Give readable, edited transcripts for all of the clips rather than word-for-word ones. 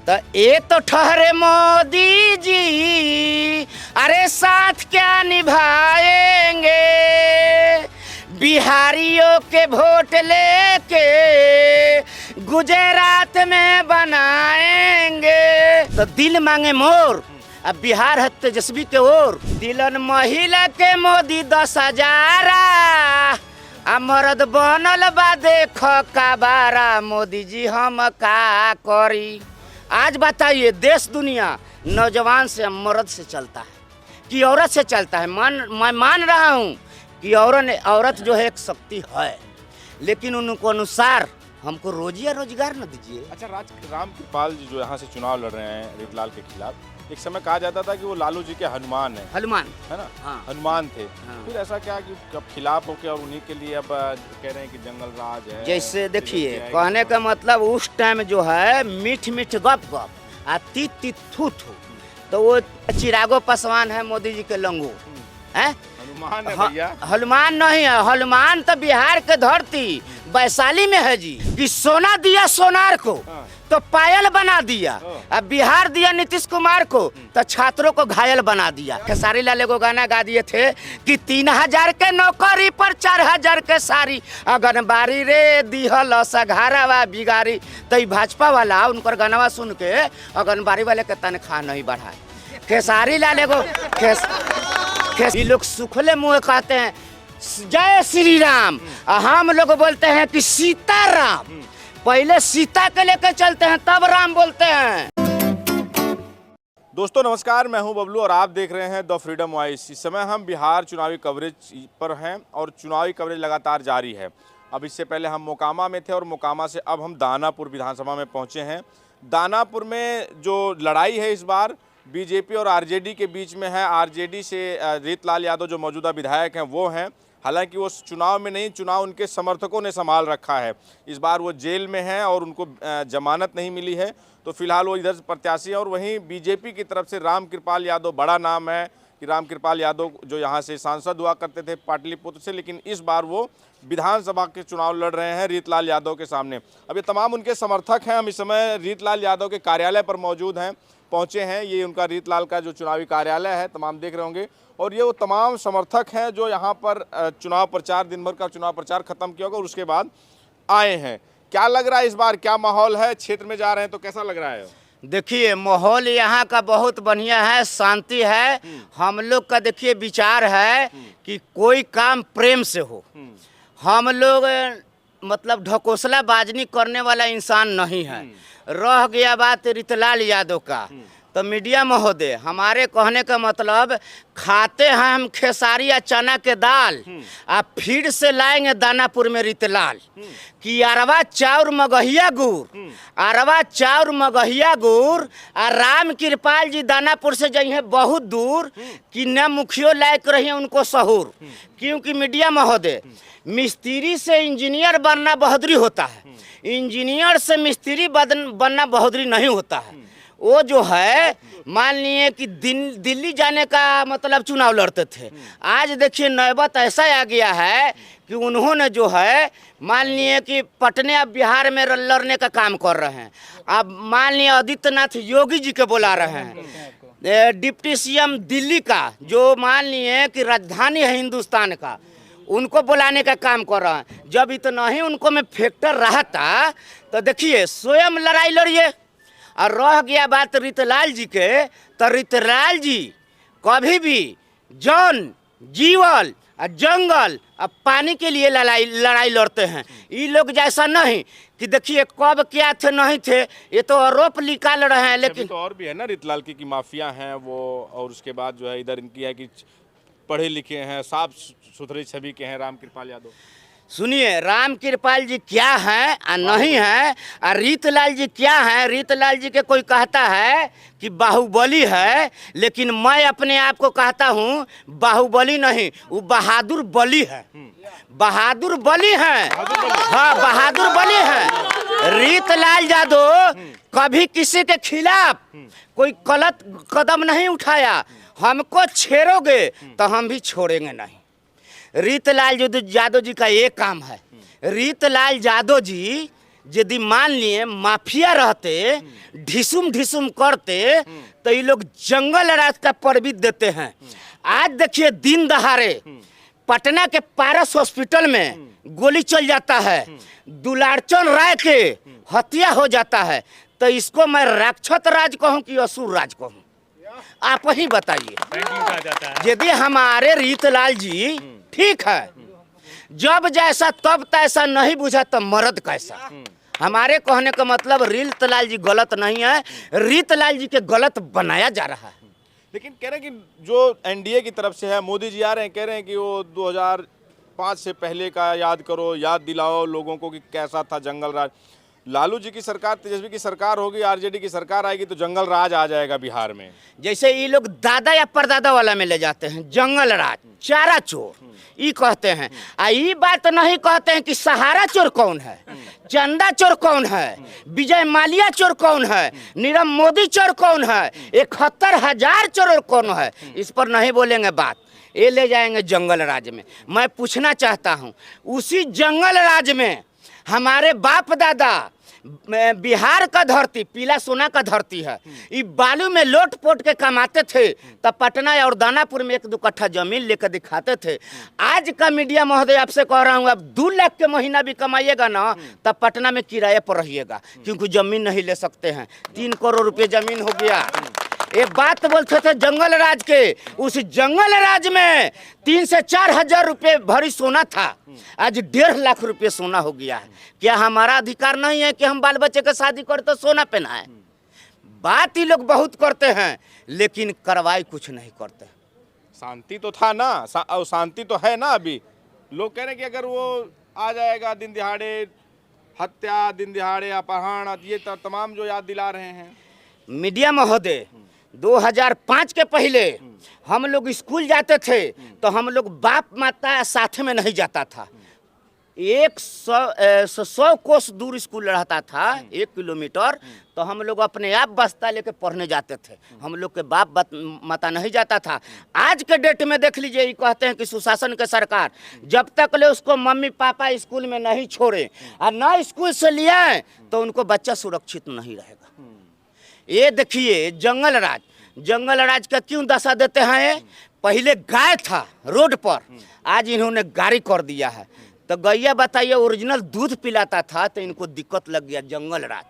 तो ये तो ठहरे मोदी जी, अरे साथ क्या निभाएंगे, बिहारियों के वोट लेके गुजरात में बनाएंगे। तो दिल मांगे मोर, अब बिहार है तेजस्वी के ओर। दिलन महिला के मोदी 10,000, मर्द बनल बा देख का बारा, मोदी जी हम का करी। आज बताइए देश दुनिया नौजवान से मर्द से चलता है कि औरत से चलता है। मैं मान रहा हूँ कि औरत जो है एक शक्ति है, लेकिन उनको अनुसार हमको रोजगार न दीजिए। अच्छा, राम कृपाल जी जो यहाँ से चुनाव लड़ रहे हैं रीतलाल के खिलाफ, एक समय कहा जाता था कि वो लालू जी के हनुमान है ना। हाँ। हनुमान थे। हाँ। फिर ऐसा क्या कि कब खिलाफ होके और उन्हीं के लिए अब कह रहे हैं कि जंगल राज है। जैसे देखिए कहने का मतलब उस टाइम जो है मीठ गप आ तीत थू, तो वो चिरागो पासवान है मोदी जी के लंगू है। हनुमान है भैया। हनुमान नहीं है, हनुमान तो बिहार के धरती वैशाली में है जी। कि सोना दिया सोनार को तो पायल बना दिया, अब बिहार दिया नीतीश कुमार को तो छात्रों को घायल बना दिया। खेसारी लाल एगो गाना गा दिए थे कि 3,000 के नौकरी पर 4,000 के सारी, अगनबारी रे दिहल सघारावा बिगारी। तो भाजपा वाला उनकर गाना सुन के अगनबारी वाले के तनख्वाह नहीं बढ़ाए। खेसारी लाल एगो ये लोग सुखले मुँह कहते हैं जय श्री राम, हम लोग बोलते हैं कि सीताराम। पहले सीता के लेकर चलते हैं तब राम बोलते हैं। दोस्तों नमस्कार, मैं हूं बबलू और आप देख रहे हैं द फ्रीडम वॉइस। इस समय हम बिहार चुनावी कवरेज पर हैं और चुनावी कवरेज लगातार जारी है। अब इससे पहले हम मोकामा में थे और मोकामा से अब हम दानापुर विधानसभा में पहुंचे हैं। दानापुर में जो लड़ाई है इस बार बीजेपी और आरजेडी के बीच में है। आरजेडी से रीतलाल यादव जो मौजूदा विधायक हैं वो हैं, हालांकि वो चुनाव में नहीं, चुनाव उनके समर्थकों ने संभाल रखा है। इस बार वो जेल में हैं और उनको जमानत नहीं मिली है, तो फिलहाल वो इधर प्रत्याशी हैं। और वहीं बीजेपी की तरफ से राम कृपाल यादव, बड़ा नाम है कि राम कृपाल यादव जो यहाँ से सांसद हुआ करते थे पाटलिपुत्र से, लेकिन इस बार वो विधानसभा के चुनाव लड़ रहे हैं रीतलाल यादव के सामने। अब ये तमाम उनके समर्थक हैं। हम इस समय रीतलाल यादव के कार्यालय पर मौजूद हैं, पहुँचे हैं। ये उनका रीतलाल का जो चुनावी कार्यालय है, तमाम देख रहे होंगे। और ये वो तमाम समर्थक हैं जो यहाँ पर चुनाव प्रचार, दिन भर का चुनाव प्रचार खत्म किया होगा और उसके बाद आए हैं। क्या लग रहा है इस बार, क्या माहौल है? क्षेत्र में जा रहे हैं तो कैसा लग रहा है? देखिए माहौल यहाँ का बहुत बढ़िया है, शांति है। हम लोग का देखिए विचार है कि कोई काम प्रेम से हो। हम लोग मतलब ढकोसला बाजनी करने वाला इंसान नहीं है। रह गया बात रीतलाल यादव का, तो मीडिया महोदय हमारे कहने का मतलब खाते हैं हम खेसारी या चना के दाल, आप फिर से लाएंगे दानापुर में रीतलाल कि अरवा चाउर मगहिया गुड़, अरवा चाउर मगहिया गुड़। और राम कृपाल जी दानापुर से जाइए बहुत दूर कि न मुखियो लायक रही उनको सहूर। क्योंकि मीडिया महोदय मिस्त्री से इंजीनियर बनना बहादुरी होता है, इंजीनियर से मिस्त्री बनना बहादुरी नहीं होता है। वो जो है मान लिए कि दिल्ली जाने का मतलब चुनाव लड़ते थे, आज देखिए नौबत ऐसा आ गया है कि उन्होंने जो है मान लिए कि पटने अब बिहार में लड़ने का काम कर रहे हैं। अब मान लिए आदित्यनाथ योगी जी के बुला रहे हैं, डिप्टी सीएम दिल्ली का जो मान लिए कि राजधानी है हिंदुस्तान का, उनको बुलाने का काम कर रहा है। जब इतना ही उनको में फैक्टर रहा था तो देखिए स्वयं लड़ाई लड़िए। और रह गया बात रीतलाल जी के, तो रीतलाल जी कभी भी जन जीवल और जंगल और पानी के लिए लड़ाई लड़ते हैं। ये लोग जैसा नहीं कि देखिए कब क्या थे नहीं थे, ये तो आरोप निकाल रहे हैं। लेकिन तो और भी है ना रीतलाल की कि माफिया हैं वो, और उसके बाद जो है इधर इनकी है कि पढ़े लिखे हैं, साफ सुथरी छवि के हैं राम कृपाल यादव। सुनिए राम कृपाल जी क्या हैं और नहीं हैं, और रीतलाल जी क्या हैं। रीतलाल जी के कोई कहता है कि बाहुबली है, लेकिन मैं अपने आप को कहता हूँ बाहुबली नहीं, वो बहादुर बली है। बहादुर बली है, हाँ बहादुर बली है। रीतलाल यादव कभी किसी के खिलाफ कोई गलत कदम नहीं उठाया। हमको छेड़ोगे तो हम भी छोड़ेंगे नहीं। रीतलाल यादव जी का ये काम है। रीतलाल यादव जी यदि मान लिए माफिया रहते, ढिसुम ढिसुम करते, तो ये लोग जंगल राज का परमिट देते हैं। आज देखिए दिन दहाड़े पटना के पारस हॉस्पिटल में गोली चल जाता है, दुलारचंद राय के हत्या हो जाता है, तो इसको मैं राक्षस राज कहूं कि असुर राज कहूं? आप ही बताइए। यदि हमारे रीतलाल जी ठीक है, जब जैसा तब तैसा नहीं बुझा तो मर्द कैसा। हमारे कहने का मतलब रीतलाल जी गलत नहीं है, रीतलाल जी के गलत बनाया जा रहा है। लेकिन कह रहे हैं कि जो एनडीए की तरफ से है, मोदी जी आ रहे हैं, कह रहे हैं कि वो 2005 से पहले का याद करो, याद दिलाओ लोगों को कि कैसा था जंगल राज। लालू जी की सरकार, तेजस्वी की सरकार होगी, आरजेडी की सरकार आएगी तो जंगल राज आ जाएगा बिहार में। जैसे ये लोग दादा या परदादा वाला में ले जाते हैं जंगल राज, चारा चोर ये कहते हैं। ये बात नहीं कहते हैं कि सहारा चोर कौन है, चंदा चोर कौन है, विजय माल्या चोर कौन है, नीरव मोदी चोर कौन है, 71,000 चोर कौन है। इस पर नहीं बोलेंगे बात, ये ले जाएंगे जंगल राज में। मैं पूछना चाहता हूँ, उसी जंगल राज में हमारे बाप दादा, बिहार का धरती पीला सोना का धरती है, ये बालू में लोट पोट के कमाते थे, तब पटना और दानापुर में 1-2 कट्ठा जमीन लेकर दिखाते थे। आज का मीडिया महोदय आपसे कह रहा हूँ, अब 2 लाख के महीना भी कमाइएगा ना, तब पटना में किराए पर रहिएगा, क्योंकि जमीन नहीं ले सकते हैं। 3 करोड़ रुपये जमीन हो गया। ये बात बोलते थे जंगल राज के, उस जंगल राज में 3 से 4 हजार रुपये भरी सोना था, आज 1.5 लाख रुपये सोना हो गया है। क्या हमारा अधिकार नहीं है कि हम बाल बच्चे का शादी करें तो सोना पहनाएं? बात ही लोग बहुत करते हैं, लेकिन कार्रवाई कुछ नहीं करते। शांति तो था ना, शांति तो है ना। अभी लोग कह रहे हैं कि अगर वो आ जाएगा दिन दिहाड़े हत्या, दिन दिहाड़े अपहरण, ये तमाम जो याद दिला रहे हैं। मीडिया महोदय, 2005 के पहले हम लोग स्कूल जाते थे तो हम लोग बाप माता साथ में नहीं जाता था। 100 कोस दूर स्कूल रहता था, 1 किलोमीटर, तो हम लोग अपने आप बस्ता लेके पढ़ने जाते थे। हम लोग के बाप माता नहीं जाता था। आज के डेट में देख लीजिए, ये कहते हैं कि सुशासन के सरकार, जब तक ले उसको मम्मी पापा स्कूल में नहीं छोड़े और ना स्कूल से ले आए तो उनको बच्चा सुरक्षित नहीं रहेगा। ये देखिए जंगल राज का क्यों दशा देते हैं? पहले गाय था रोड पर, आज इन्होंने गाड़ी कर दिया है। तो गैया बताइए ओरिजिनल दूध पिलाता था तो इनको दिक्कत लग गया जंगल राज।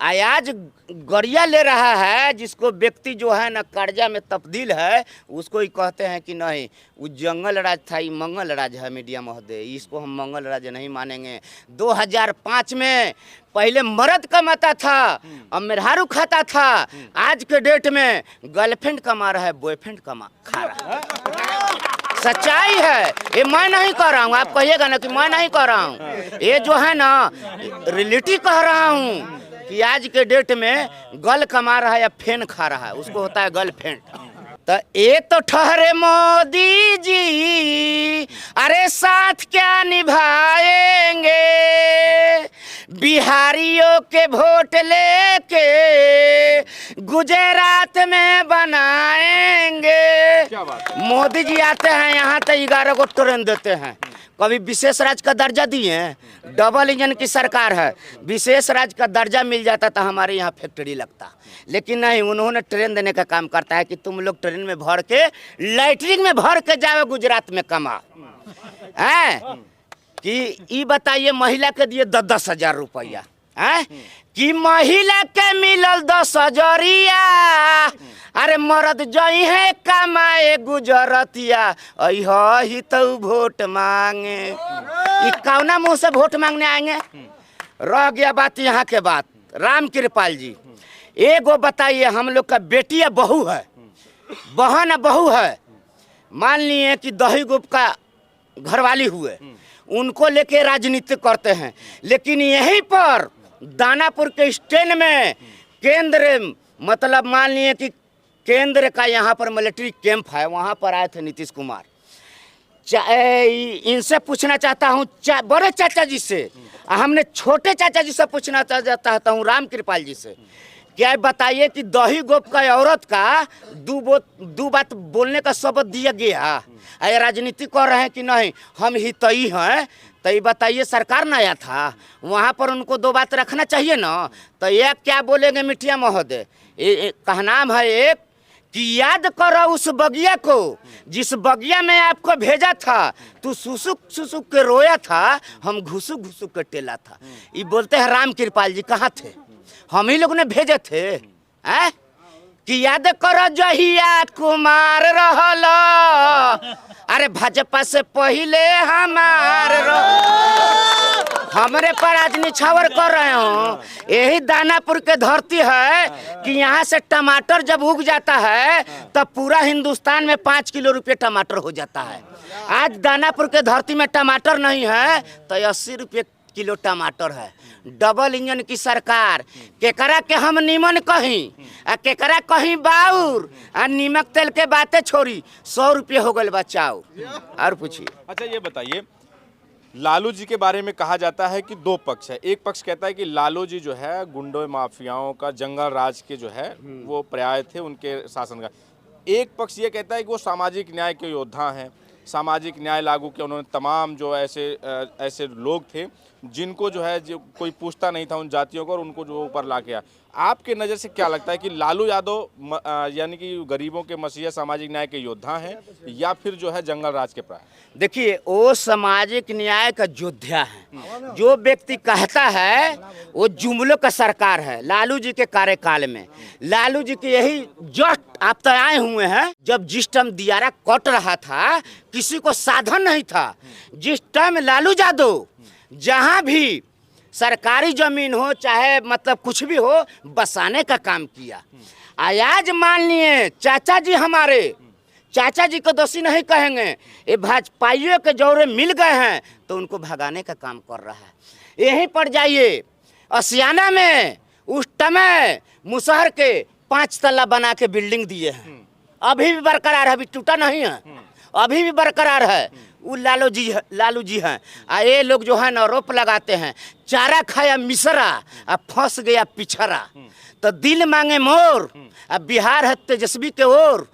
आज गरिया ले रहा है, जिसको व्यक्ति जो है ना कर्जा में तब्दील है, उसको ही कहते हैं कि नहीं वो जंगल राज था, ये मंगल राज है। मीडिया महोदय, इसको हम मंगल राज नहीं मानेंगे। 2005 में पहले मर्द कमाता था, अब मेहरारू खाता था। आज के डेट में गर्लफ्रेंड कमा रहा है, बॉयफ्रेंड खा रहा है। सच्चाई है, ये मैं नहीं कह रहा हूँ। आप कहिएगा ना कि मैं नहीं कह रहा हूँ, ये जो है ना रियलिटी कह रहा हूँ कि आज के डेट में गल कमा रहा है या फेन खा रहा है, उसको होता है गर्लफ्रेंड। तो ये तो ठहरे मोदी जी, अरे साथ क्या निभाएंगे, बिहारियों के वोट लेके गुजरात में बनाएंगे। क्या बात? मोदी जी आते हैं यहाँ तो 11 को ट्रेन देते हैं। कभी विशेष राज्य का दर्जा दिए हैं? डबल इंजन की सरकार है, विशेष राज्य का दर्जा मिल जाता था हमारे यहाँ फैक्ट्री लगता, लेकिन नहीं, उन्होंने ट्रेन देने का काम करता है कि तुम लोग ट्रेन में भर के लाइटरिंग में भर के जाओ गुजरात में कमा है। कि ये बताइए महिला के दिए 10-10 हजार रुपया है कि महिला के मिलल 10 हजरिया, अरे मर्द जई है कमाए गुजरतिया, ही तो वोट मांगे। ये कौना मुंह से वोट मांगने आएंगे? रह गया बात यहाँ के बात। राम कृपाल जी, एगो बताइए, हम लोग का बेटी या बहू है, बहन बहू है, मान लिए कि दही गुप का घरवाली हुए, उनको लेके राजनीति करते हैं। लेकिन यहीं पर दानापुर के स्टैंड में केंद्र, मतलब मान लिए कि केंद्र का यहाँ पर मिलिट्री कैंप है, वहाँ पर आए थे नीतीश कुमार। इनसे पूछना चाहता हूँ, बड़े चाचा जी से, हमने छोटे चाचा जी से पूछना चाहता हूँ, राम कृपाल जी से, क्या बताइए कि दही गोप का औरत का दो बात बोलने का शब्द दिया गया, राजनीति कर रहे हैं कि नहीं हम हितई हैं, तो ये बताइए सरकार न आया था, वहाँ पर उनको दो बात रखना चाहिए ना। तो एक क्या बोलेंगे मिठिया महोदय, का नाम है एक कि याद करो उस बगिया को जिस बगिया में आपको भेजा था, तू सुसुक सुसुक के रोया था, हम घुसुक घुसुक के टेला था। ये बोलते हैं राम कृपाल जी कहाँ थे, हम ही लोग ने भेजे थे हैं? कि याद करो जहिया कुमार रहल, अरे भाजपा से पहले हमार हमरे पर आज निछावर कर रहे हो। यही दानापुर के धरती है कि यहाँ से टमाटर जब उग जाता है तब पूरा हिंदुस्तान में 5 किलो रुपये टमाटर हो जाता है। आज दानापुर के धरती में टमाटर नहीं है तो 80 रुपये किलो टमाटर है। डबल इंजन की सरकार, केकरा के हम नीमन कहीं आ केकरा कहीं बाउर आ नीमक तेल के बातें छोड़ी 100 रुपये हो गए बचाओ। और पूछिए। अच्छा ये बताइए, लालू जी के बारे में कहा जाता है कि दो पक्ष है। एक पक्ष कहता है कि लालू जी जो है गुंडों माफियाओं का जंगल राज के जो है वो पर्याय थे उनके शासन का। एक पक्ष ये कहता है कि वो सामाजिक न्याय के योद्धा हैं, सामाजिक न्याय लागू किया उन्होंने। तमाम जो ऐसे लोग थे जिनको जो है जो कोई पूछता नहीं था उन जातियों को, और उनको जो ऊपर ला के आया। आपके नज़र से क्या लगता है कि लालू यादव यानी कि गरीबों के मसीहा सामाजिक न्याय के योद्धा हैं या फिर जो है जंगल राज के प्राय? देखिए, वो सामाजिक न्याय का योद्धा है। जो व्यक्ति कहता है वो जुमलों का सरकार है। लालू जी के कार्यकाल में लालू जी के यही जस्ट आप तो आए हुए हैं जब जिस टाइम दियारा कट रहा था, किसी को साधन नहीं था। जिस टाइम लालू यादव जहाँ भी सरकारी जमीन हो चाहे मतलब कुछ भी हो बसाने का काम किया। आज मान लिए चाचा जी हमारे, चाचा जी को दोषी नहीं कहेंगे, ये भाजपाइयों के जौरे मिल गए हैं तो उनको भगाने का काम कर रहा है। यहीं पर जाइए असियाना में उस समय मुसहर के 5 तल्ला बना के बिल्डिंग दिए हैं, अभी भी बरकरार है, अभी टूटा नहीं है, अभी भी बरकरार है। वो लालू जी हैं। ये लोग जो है ना आरोप लगाते हैं चारा खाया मिसरा अब फंस गया पिछरा, तो दिल मांगे मोर। अब बिहार है तेजस्वी के ओर,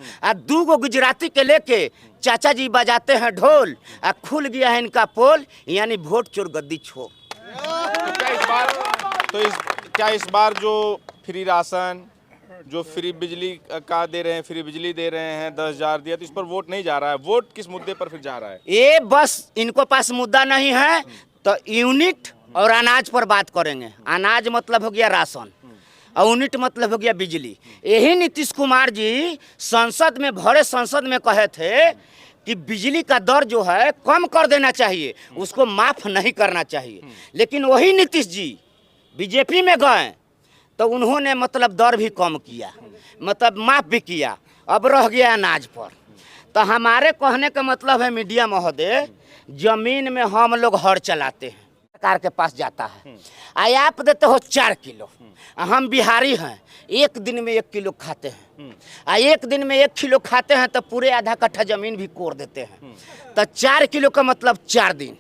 2 गो गुजराती के लेके चाचा जी बजाते हैं ढोल, खुल गया है इनका पोल, यानी वोट चोर गद्दी छोड़। क्या इस बार जो फ्री राशन, जो फ्री बिजली का दे रहे हैं, फ्री बिजली दे रहे हैं, 10,000 दिया, तो इस पर वोट नहीं जा रहा है? वोट किस मुद्दे पर फिर जा रहा है? ये बस इनको पास मुद्दा नहीं है तो यूनिट और अनाज पर बात करेंगे। अनाज मतलब हो गया राशन और यूनिट मतलब हो गया बिजली। यही नीतीश कुमार जी संसद में भरे संसद में कहे थे कि बिजली का दर जो है कम कर देना चाहिए, उसको माफ नहीं करना चाहिए। लेकिन वही नीतीश जी बीजेपी में गए तो उन्होंने मतलब दर भी कम किया, मतलब माफ भी किया, अब रह गया अनाज पर। तो हमारे कहने का मतलब है मीडिया महोदय, जमीन में हम लोग हर चलाते हैं, सरकार के पास जाता है, आप देते हो 4 किलो, हम बिहारी हैं, एक दिन में 1 किलो खाते हैं, एक दिन में 1 किलो खाते हैं तो पूरे आधा कट्ठा जमीन भी कोड़ देते हैं। तो 4 किलो का मतलब 4 दिन,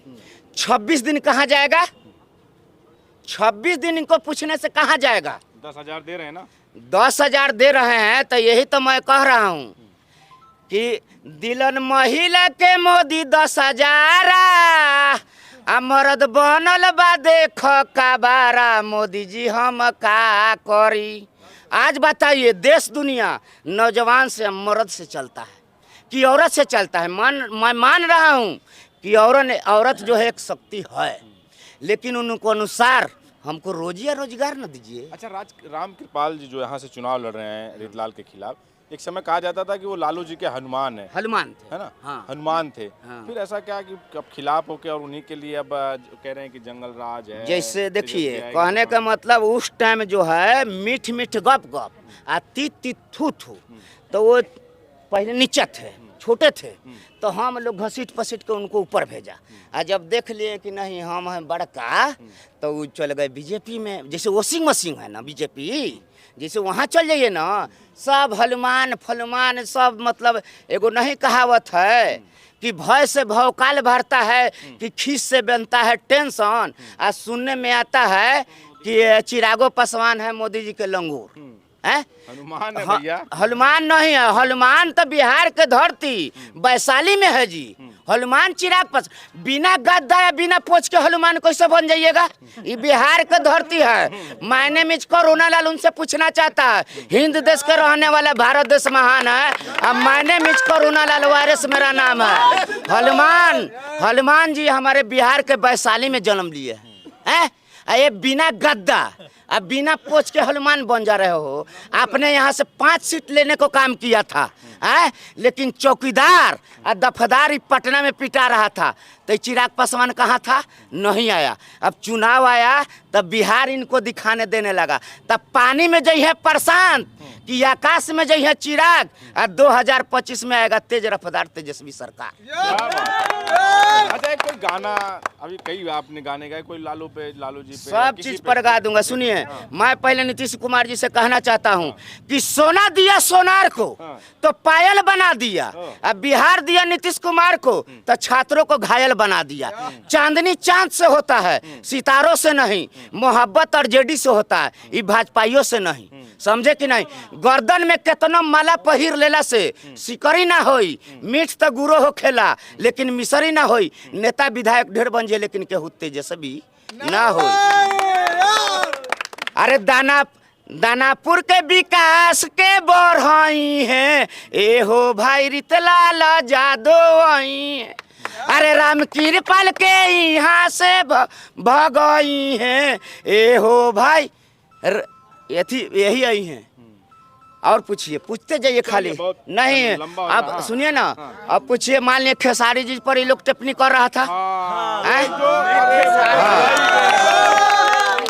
26 दिन कहाँ जाएगा? 26 दिन इनको पूछने से कहाँ जाएगा? 10,000 दे रहे हैं ना, 10,000 दे रहे हैं। तो यही तो मैं कह रहा हूँ कि दिलन महिला के मोदी 10,000 मर्द बनल बा देख का बारा, मोदी जी हम का करी। आज बताइए देश दुनिया नौजवान से मर्द से चलता है कि औरत से चलता है? मैं मान रहा हूँ कि औरत जो है एक शक्ति है, लेकिन उनको अनुसार हमको रोजी या रोजगार न दीजिए। अच्छा, राम कृपाल जी जो यहाँ से चुनाव लड़ रहे हैं रितलाल के खिलाफ, एक समय कहा जाता था कि वो लालू जी के हनुमान है। हनुमान थे, है ना? हाँ। हनुमान थे। हाँ। फिर ऐसा क्या कि अब खिलाफ होके और उन्हीं के लिए अब कह रहे हैं कि जंगल राज है। जैसे देखिए कहने का मतलब उस टाइम जो है मीठ मीठ गप गप आ तीत थू थू, तो वो पहले नीचे थे, छोटे थे, तो हम लोग घसीट पसीट के उनको ऊपर भेजा। जब देख लिए कि नहीं हम हैं बड़का, तो वो चल गए बीजेपी में। जैसे वॉशिंग मशीन है ना बीजेपी, जैसे वहाँ चल जाइए ना, सब हनुमान फलमान सब, मतलब एगो नहीं कहावत है कि भय से भौकाल भरता है कि खीस से बनता है टेंशन, आज सुनने में आता है कि चिरागो पासवान है मोदी जी के लंगूर है। हनुमान है भैया, हनुमान नहीं है, हनुमान तो बिहार के धरती वैशाली में है जी, हनुमान चिराग पास बिना गद्दा या बिना पोछ के हनुमान कैसे बन जाइएगा? ये बिहार का धरती है। मायने में करुणा लाल उनसे पूछना चाहता है, हिंद देश के रहने वाला भारत देश महान है, अब मायने में करुणा लाल वारिस मेरा नाम है। हनुमान जी हमारे बिहार के वैशाली में जन्म लिए हैं। ये बिना गद्दा अब बिना पोछ के हनुमान बन जा रहे हो। आपने यहाँ से 5 सीट लेने को काम किया था, लेकिन चौकीदार और दफदार पटना में पिटा रहा था, तो चिराग पासवान कहाँ था? नहीं आया। अब चुनाव आया तब बिहार इनको दिखाने देने लगा। तब पानी में जई है प्रशांत कि आकाश में जई है चिराग, और 2025 में आएगा तेज रफ्तार तेजस्वी सरकार। अच्छा, एक कोई गाना अभी कई आपने गाने गाए, कोई लालू पे, लालू जी पे, सब चीज पर गा दूंगा। सुनिए, मैं पहले नीतीश कुमार जी से कहना चाहता हूं कि सोना दिया सोनार को तो पायल बना दिया, अब बिहार दिया नीतीश कुमार को तो छात्रों को घायल बना दिया। चांदनी चांद से होता है, सितारों से नहीं। मोहब्बत और जेडी से होता है, ये भाजपाइयों से नहीं। समझे कि नहीं? गर्दन में कितना माला पहिर लेला से सिकरी ना होई, मीठ तो गुरो हो खेला लेकिन मिसरी ना होई। नेता विधायक ढेर बन जाए लेकिन केहू तेजस्वी ना हो। अरे दानापुर के विकास के बढ़ाई है, ए हो भाई रितलाल जादव आई है। अरे राम कृपाल के यहाँ से भगई है, ए हो भाई यही आई हैं। और पूछिए, पूछते जाइए खाली नहीं। अब सुनिए ना, अब पूछिए, मान लिया खेसारी जी पर ये लोग टिप्पणी कर रहा था।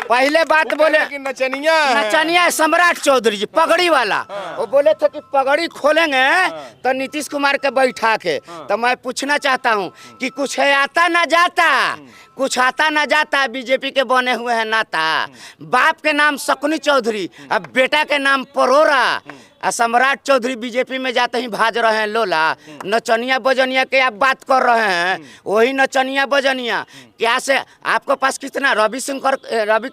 पहले बात बोले कि नचनिया सम्राट चौधरी जी पगड़ी वाला, वो बोले थे कि पगड़ी खोलेंगे तो नीतीश कुमार के बैठा के। तो मैं पूछना चाहता हूँ कि कुछ है आता ना जाता, कुछ आता ना जाता, बीजेपी के बने हुए हैं नाता। बाप के नाम शकुनी चौधरी, अब बेटा के नाम परोरा, सम्राट चौधरी बीजेपी में जाते ही भाज रहे हैं लोला। नचनिया बजनिया के आप बात कर रहे हैं, वही नचनिया बजनिया क्या से आपके पास कितना रवि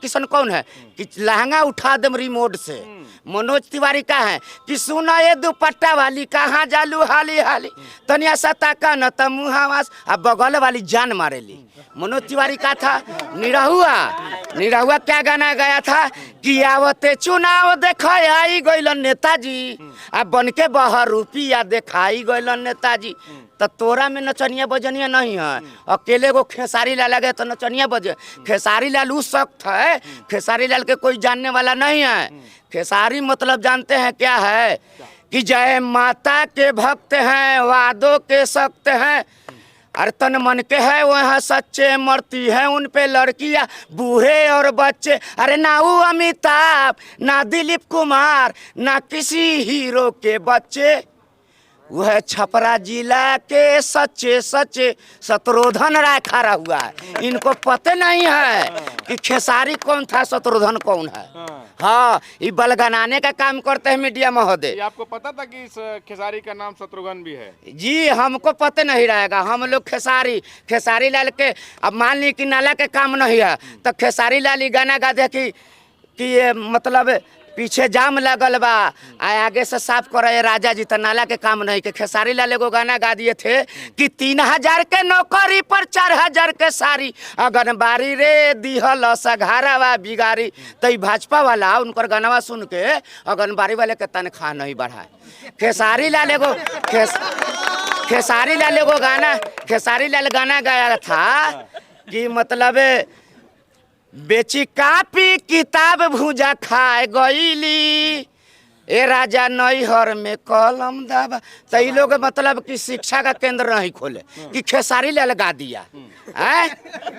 किशन कौन है कि लहंगा उठा दम रिमोट से। मनोज तिवारी का है कि सुना ये दुपट्टा वाली कहाँ जालू हाली हाली, तनिया सा ताका न त मुहावास, अब बगल वाली जान मारेली। मनोज तिवारी का था। निरहुआ क्या गाना गाया था कि आवते चुनाव देखाई आई गइलन नेताजी, अब बन के बाहर रुपया देखाई गइलन नेताजी। तो तोरा में नचनिया बजनिया नहीं है, अकेले को खेसारी लाल लगे तो नचनिया बजे। खेसारी लाल उस सख्त है, खेसारी लाल के कोई जानने वाला नहीं है। खेसारी मतलब जानते हैं क्या है कि जय माता के भक्त हैं, वादों के सख्त हैं, अरे तन मन के है वह सच्चे, मरती है उन पे लड़कियां बूढ़े और बच्चे। अरे ना वो अमिताभ, ना दिलीप कुमार, ना किसी हीरो के बच्चे, वह छपरा जिला के सच्चे शत्रुघ्न राय खड़ा हुआ है। इनको पता नहीं है कि खेसारी कौन था, शत्रुघ्न कौन है। हाँ, ये बलगनाने का काम करते हैं मीडिया महोदय। आपको पता था कि इस खेसारी का नाम शत्रुघ्न भी है? जी, हमको पता नहीं रहेगा। हम लोग खेसारी लाल के, अब मान ली कि नाला के काम नहीं है तो खेसारी लाल ही गाना गा दे कि ये मतलब पीछे जाम लगल बा, आगे से साफ करे राजा जी, तो नाला के काम नहीं। के खेसारी लाल एगो गाना गा दिए थे कि 3000 के नौकरी पर 4000 के सारी, अगनबारी रे दिहल सघारावा बिगारी। तो भाजपा वाला उनकर गाना सुन के अगनबारी वाले के तनख्वाह नहीं बढ़ाए। खेसारी लाल गाना गाया था कि मतलब बेची कापी किताब भूजा खाए गईली, ए राजा नैहर में कलम दाबा। तो ये लोग मतलब कि शिक्षा का केंद्र नहीं खोले कि खेसारी लाल गा दिया है।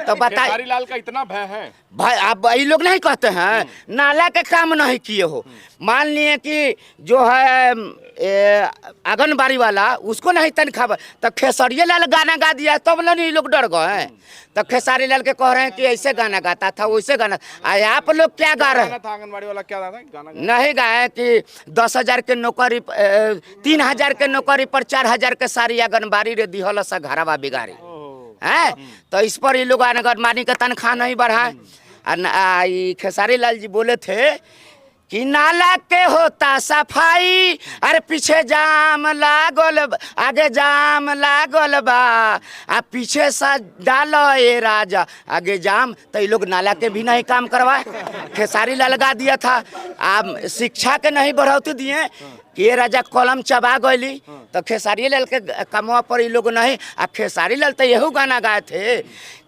तो बताइए, खेसारी लाल का इतना भय है भाई? अब ये लोग नहीं कहते हैं नाला के काम नहीं किए हो। मान लिए कि जो है आंगनबाड़ी वाला उसको नहीं तनख्वाह, तो खेसारी लाल गाना गा दिया तब नहीं लोग डर गए हैं। तो खेसारी लाल के कह रहे हैं कि ऐसे गाना गाता था, वैसे गाना। आप लोग क्या गा रहे हैं? आंगनबाड़ी वाला क्या गाना नहीं गाए कि 10,000 के नौकरी, 3000 के नौकरी पर 4000 के सारी आंगनबाड़ी रे दिहल सा घरवा बिगाड़ी है। तो इस पर ये लोग आंगनबाड़ी का तनख्वाह नहीं बढ़ाए। खेसारी लाल जी बोले थे कि नाला के होता सफाई, अरे पीछे जाम लागल आगे जाम लागल बा, आ पीछे सा डालो ए राजा आगे जाम। तो ये लोग नाला के भी नहीं काम करवाए, खेसारी लाल लगा दिया था। आप शिक्षा के नहीं बढ़ौती दिए कि ये राजा कलम चबा गईली, तो खेसारी लाल के कमवा पर ये लोग नहीं। आ खेसारी लाल तो यही गाना गाए थे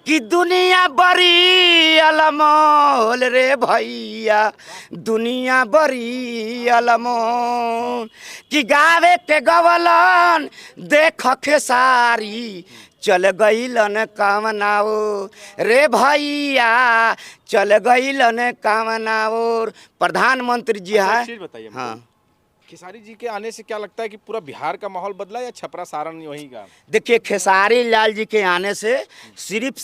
कि दुनिया बड़ी अलमोल रे भैया, दुनिया बड़ी अलमोल, कि गावे के गवलन देख खेसारी चल गईलन कामनाओ रे भैया, चल गईलन कामनाओ। प्रधानमंत्री जी है। चीज बताइए हाँ, खेसारी जी के आने से क्या लगता है कि पूरा बिहार का माहौल बदला या छपरा सारण वहीं का? देखिए खेसारी लाल जी के आने से सिर्फ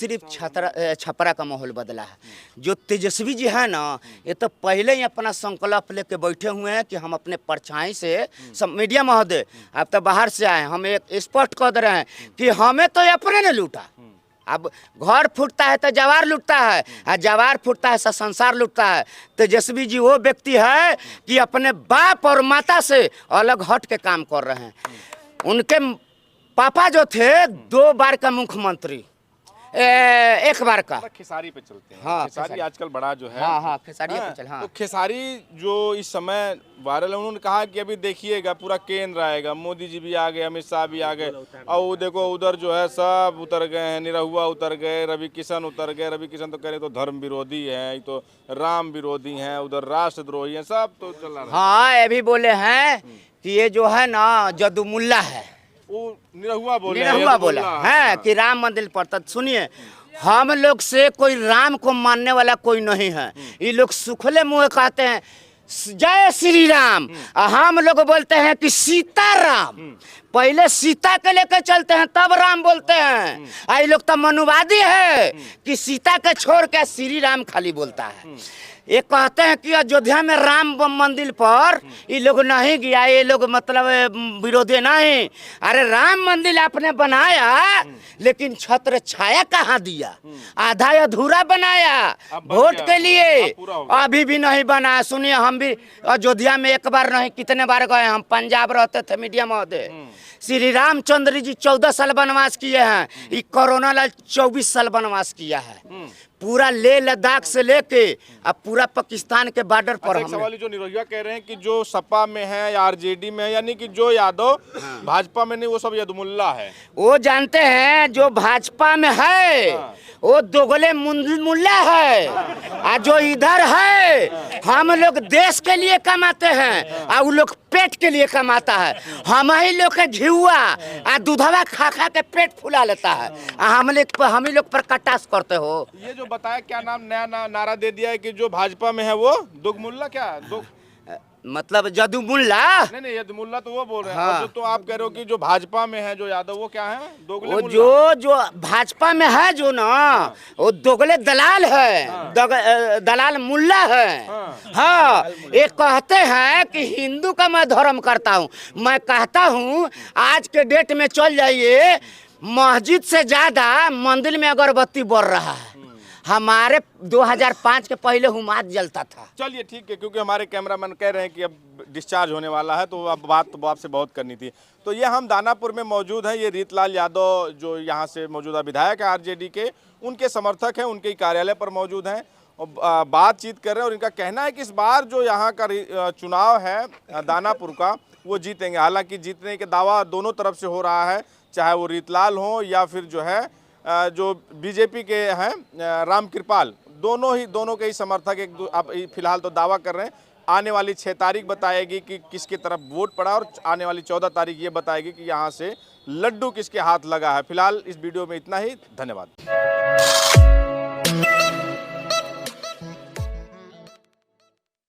छपरा का माहौल बदला है। जो तेजस्वी जी है ना, ये तो पहले ही अपना संकल्प लेके बैठे हुए हैं कि हम अपने परछाई से सब। मीडिया महोदय आप तो बाहर से आए, हम एक स्पष्ट कह दे रहे हैं कि हमें तो अपने ने लूटा। अब घर फूटता है तो जवार लूटता है, और जवार फूटता है तो संसार लूटता है। तेजस्वी जी वो व्यक्ति है कि अपने बाप और माता से अलग हट के काम कर रहे हैं। उनके पापा जो थे 2 बार का मुख्यमंत्री, 1 बार का। खेसारी पे चलते हैं। हाँ, खेसारी आजकल बड़ा जो है। हाँ खेसारी हाँ, पे चल। हाँ, तो खेसारी जो इस समय वायरल है, उन्होंने कहा कि अभी देखिएगा पूरा केंद्र आएगा, मोदी जी भी आ गए, अमित शाह भी आ गए, और वो देखो उधर जो है सब उतर गए हैं, निरहुआ उतर गए, रवि किशन उतर गए। रवि किशन तो कह रहे तो धर्म विरोधी है, ये तो राम विरोधी हैं, उधर राष्ट्रद्रोही हैं, सब तो चल रहा है। हाँ, ये भी बोले हैं कि ये जो है ना जदुमुल्ला है। वो निरहुआ बोला है कि राम मंदिर पर। तो सुनिए, हम लोग से कोई राम को मानने वाला कोई नहीं है। ये लोग सुखले मुँह कहते हैं जय श्री राम, हम लोग बोलते हैं कि सीताराम। पहले सीता के लेकर चलते हैं तब राम बोलते हैं। ये लोग तो मनुवादी है कि सीता के छोड़ के श्री राम खाली बोलता है। ये कहते हैं कि अयोध्या में राम मंदिर पर ये लोग नहीं गया, ये लोग मतलब विरोधी नहीं। अरे राम मंदिर आपने बनाया, लेकिन छत्र छाया कहाँ दिया? आधा अधूरा बनाया वोट के लिए, अभी भी नहीं बना। सुनिए, हम भी अयोध्या में 1 बार नहीं कितने बार गए। हम पंजाब रहते थे मीडिया महोदय। श्री रामचंद्र जी 14 साल वनवास किए हैं, ये कोरोना लाल 24 साल वनवास किया है। पूरा लेह लद्दाख से लेके अब पूरा पाकिस्तान के बॉर्डर पर। एक सवाल जो निरहुआ कह रहे हैं कि जो सपा में है या आरजेडी में है, यानी कि जो यादव भाजपा में नहीं वो सब यदुमुल्ला है। वो जानते हैं जो भाजपा में है वो दोगले मुल्ला है, और जो इधर है हम लोग देश के लिए कमाते हैं और वो लोग पेट के लिए कमाता है। हम ही लोग के घिउआ और दूधवा खा खा के पेट फुला लेता है, हम ही लोग पर कटास करते हो। ये जो बताया क्या नाम नया नारा दे दिया है कि जो भाजपा में है वो दुगमुल्ला, क्या मतलब जदुमुल्ला? नहीं यदुमुल्ला तो वो बोल रहे हैं। हाँ। जो तो आप कह रहे हो कि जो भाजपा में है जो यादव वो क्या है? दोगले वो मुल्ला। जो भाजपा में है जो ना, वो दोगले दलाल है। हाँ। दलाल मुल्ला है। हाँ, ये कहते हैं कि हिंदू का मैं धर्म करता हूँ। मैं कहता हूँ आज के डेट में चल जाइए, मस्जिद से ज्यादा मंदिर में अगरबत्ती बढ़ रहा है। हमारे 2005 के पहले हुमाद जलता था। चलिए ठीक है, क्योंकि हमारे कैमरामैन कह रहे हैं कि अब डिस्चार्ज होने वाला है, तो अब बात तो आपसे बहुत करनी थी। तो ये हम दानापुर में मौजूद हैं। ये रीतलाल यादव जो यहाँ से मौजूदा विधायक है आरजेडी के, उनके समर्थक हैं, उनके कार्यालय पर मौजूद हैं और बातचीत कर रहे हैं। और इनका कहना है कि इस बार जो यहाँ का चुनाव है दानापुर का, वो जीतेंगे। हालांकि जीतने के दावा दोनों तरफ से हो रहा है, चाहे वो रीतलाल हो या फिर जो है जो बीजेपी के हैं रामकृपाल, दोनों के ही समर्थक अब फिलहाल तो दावा कर रहे हैं। आने वाली 6 तारीख बताएगी कि किसकी तरफ वोट पड़ा, और आने वाली 14 तारीख ये बताएगी कि यहाँ से लड्डू किसके हाथ लगा है। फिलहाल इस वीडियो में इतना ही। धन्यवाद।